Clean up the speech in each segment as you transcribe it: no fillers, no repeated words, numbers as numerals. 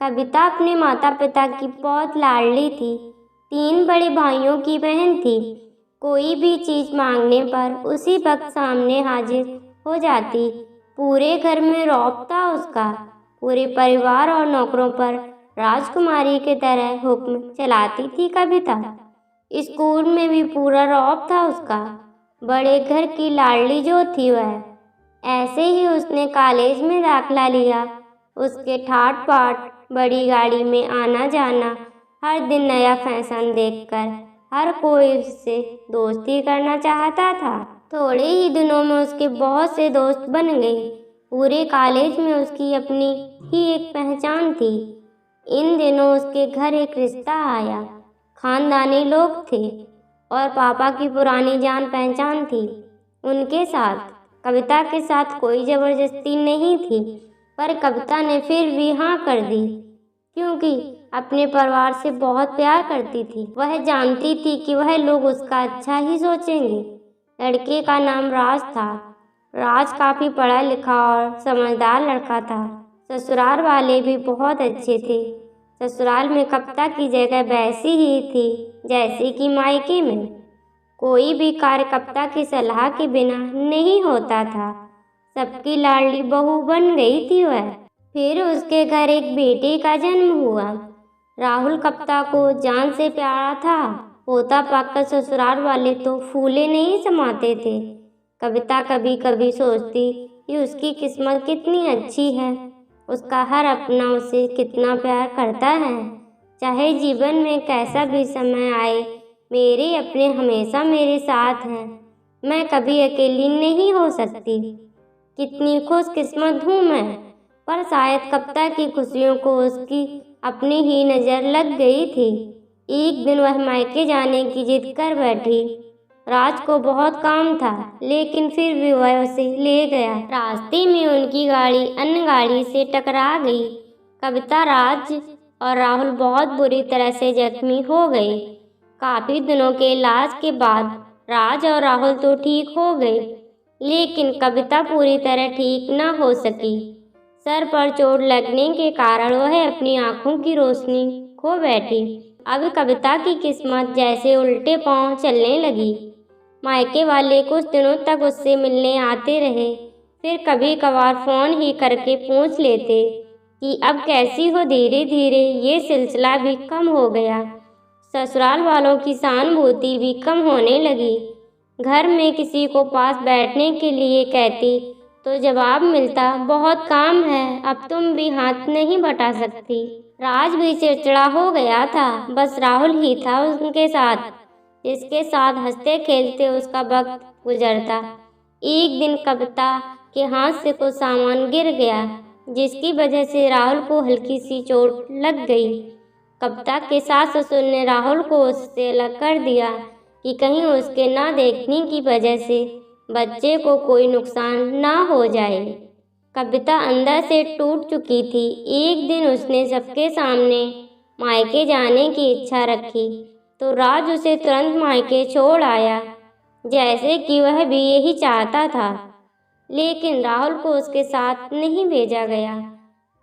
कविता अपने माता पिता की बहुत लाडली थी। 3 बड़े भाइयों की बहन थी। कोई भी चीज़ मांगने पर उसी वक्त सामने हाजिर हो जाती। पूरे घर में रौब था उसका। पूरे परिवार और नौकरों पर राजकुमारी की तरह हुक्म चलाती थी कविता। स्कूल में भी पूरा रौब था उसका। बड़े घर की लाडली जो थी वह। ऐसे ही उसने कॉलेज में दाखिला लिया। उसके ठाट बाट, बड़ी गाड़ी में आना जाना, हर दिन नया फैशन देखकर हर कोई उससे दोस्ती करना चाहता था। थोड़े ही दिनों में उसके बहुत से दोस्त बन गए। पूरे कॉलेज में उसकी अपनी ही एक पहचान थी। इन दिनों उसके घर एक रिश्ता आया। खानदानी लोग थे और पापा की पुरानी जान पहचान थी उनके साथ। कविता के साथ कोई ज़बरदस्ती नहीं थी, पर कविता ने फिर भी हाँ कर दी, क्योंकि अपने परिवार से बहुत प्यार करती थी। वह जानती थी कि वह लोग उसका अच्छा ही सोचेंगे। लड़के का नाम राज था। राज काफ़ी पढ़ा लिखा और समझदार लड़का था। ससुराल वाले भी बहुत अच्छे थे। ससुराल में कविता की जगह वैसी ही थी जैसी कि मायके में। कोई भी कार्य कविता की सलाह के बिना नहीं होता था। सबकी लाडली बहू बन गई थी वह। फिर उसके घर एक बेटे का जन्म हुआ। राहुल कविता को जान से प्यारा था। पोता पाकर ससुराल वाले तो फूले नहीं समाते थे। कविता कभी कभी सोचती कि उसकी किस्मत कितनी अच्छी है। उसका हर अपना उसे कितना प्यार करता है। चाहे जीवन में कैसा भी समय आए, मेरे अपने हमेशा मेरे साथ हैं। मैं कभी अकेली नहीं हो सकती। कितनी खुशकिस्मत हूँ मैं। पर शायद कविता की खुशियों को उसकी अपनी ही नज़र लग गई थी। एक दिन वह मायके जाने की जिद कर बैठी। राज को बहुत काम था, लेकिन फिर भी वह उसे ले गया। रास्ते में उनकी गाड़ी अन्य गाड़ी से टकरा गई। कविता, राज और राहुल बहुत बुरी तरह से जख्मी हो गए। काफ़ी दिनों के इलाज के बाद राज और राहुल तो ठीक हो गए, लेकिन कविता पूरी तरह ठीक न हो सकी। सर पर चोट लगने के कारण वह अपनी आंखों की रोशनी खो बैठी। अब कविता की किस्मत जैसे उल्टे पांव चलने लगी। मायके वाले कुछ दिनों तक उससे मिलने आते रहे, फिर कभी कभार फ़ोन ही करके पूछ लेते कि अब कैसी हो। धीरे धीरे ये सिलसिला भी कम हो गया। ससुराल वालों की सहानुभूति भी कम होने लगी। घर में किसी को पास बैठने के लिए कहती तो जवाब मिलता, बहुत काम है, अब तुम भी हाथ नहीं बटा सकती। राज भी चिड़चिड़ा हो गया था। बस राहुल ही था उनके साथ, जिसके साथ हंसते खेलते उसका वक्त गुजरता। एक दिन कविता के हाथ से कुछ सामान गिर गया, जिसकी वजह से राहुल को हल्की सी चोट लग गई। कविता के सास ससुर ने राहुल को उससे अलग कर दिया कि कहीं उसके ना देखने की वजह से बच्चे को कोई नुकसान ना हो जाए। कविता अंदर से टूट चुकी थी। एक दिन उसने सबके सामने मायके जाने की इच्छा रखी तो राज उसे तुरंत मायके छोड़ आया, जैसे कि वह भी यही चाहता था। लेकिन राहुल को उसके साथ नहीं भेजा गया।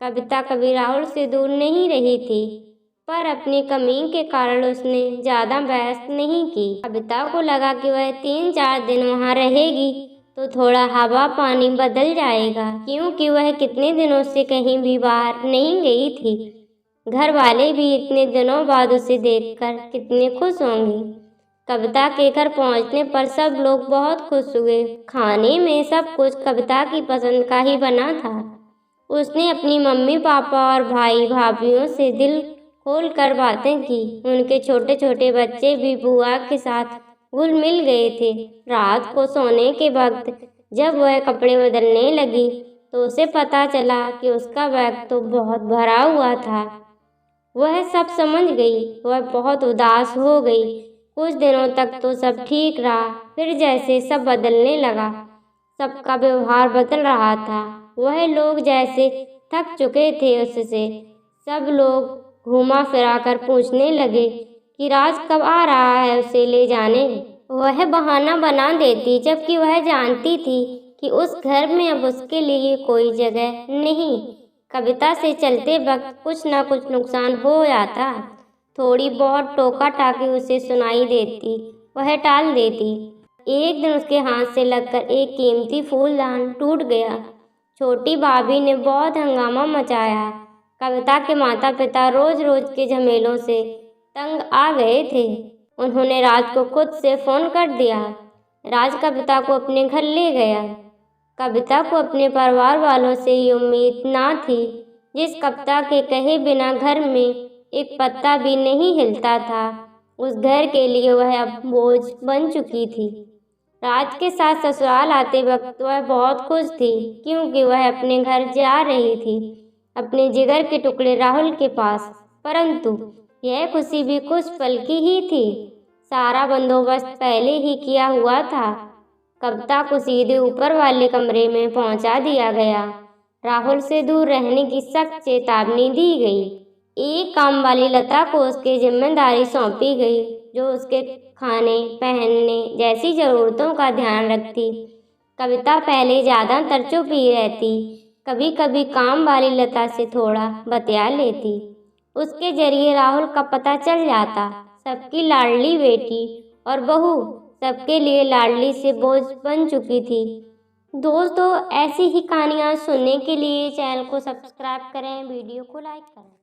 कविता कभी राहुल से दूर नहीं रही थी, पर अपनी कमी के कारण उसने ज़्यादा बहस नहीं की। कविता को लगा कि वह 3-4 दिन वहाँ रहेगी तो थोड़ा हवा पानी बदल जाएगा, क्योंकि वह कितने दिनों से कहीं भी बाहर नहीं गई थी। घर वाले भी इतने दिनों बाद उसे देखकर कितने खुश होंगे। कविता के घर पहुंचने पर सब लोग बहुत खुश हुए। खाने में सब कुछ कविता की पसंद का ही बना था। उसने अपनी मम्मी पापा और भाई भाभीयों से दिल खोल कर बातें की। उनके छोटे छोटे बच्चे भी बुआ के साथ घुल मिल गए थे। रात को सोने के वक्त जब वह कपड़े बदलने लगी तो उसे पता चला कि उसका बैग तो बहुत भरा हुआ था। वह सब समझ गई। वह बहुत उदास हो गई। कुछ दिनों तक तो सब ठीक रहा, फिर जैसे सब बदलने लगा, सबका व्यवहार बदल रहा था। वह लोग जैसे थक चुके थे उससे। सब लोग घुमा फिरा कर पूछने लगे कि राज कब आ रहा है उसे ले जाने। वह बहाना बना देती, जबकि वह जानती थी कि उस घर में अब उसके लिए कोई जगह नहीं। कविता से चलते वक्त कुछ न कुछ नुकसान हो जाता। थोड़ी बहुत टोका टाकी उसे सुनाई देती, वह टाल देती। एक दिन उसके हाथ से लगकर एक कीमती फूलदान टूट गया। छोटी भाभी ने बहुत हंगामा मचाया। कविता के माता पिता रोज रोज के झमेलों से तंग आ गए थे। उन्होंने राज को खुद से फोन कर दिया। राज कविता को अपने घर ले गया। कविता को अपने परिवार वालों से ये उम्मीद ना थी। जिस कविता के कहे बिना घर में एक पत्ता भी नहीं हिलता था, उस घर के लिए वह अब बोझ बन चुकी थी। राज के साथ ससुराल आते वक्त वह बहुत खुश थी, क्योंकि वह अपने घर जा रही थी, अपने जिगर के टुकड़े राहुल के पास। परंतु यह खुशी भी कुछ पल की ही थी। सारा बंदोबस्त पहले ही किया हुआ था। कविता को सीधे ऊपर वाले कमरे में पहुंचा दिया गया। राहुल से दूर रहने की सख्त चेतावनी दी गई। एक काम वाली लता को उसकी जिम्मेदारी सौंपी गई, जो उसके खाने पहनने जैसी ज़रूरतों का ध्यान रखती। कविता पहले ज़्यादातर चुप ही रहती, कभी कभी काम वाली लता से थोड़ा बतिया लेती। उसके जरिए राहुल का पता चल जाता। सबकी लाडली बेटी और बहू सबके लिए लाडली से बोझ बन चुकी थी। दोस्तों, ऐसी ही कहानियाँ सुनने के लिए चैनल को सब्सक्राइब करें, वीडियो को लाइक करें।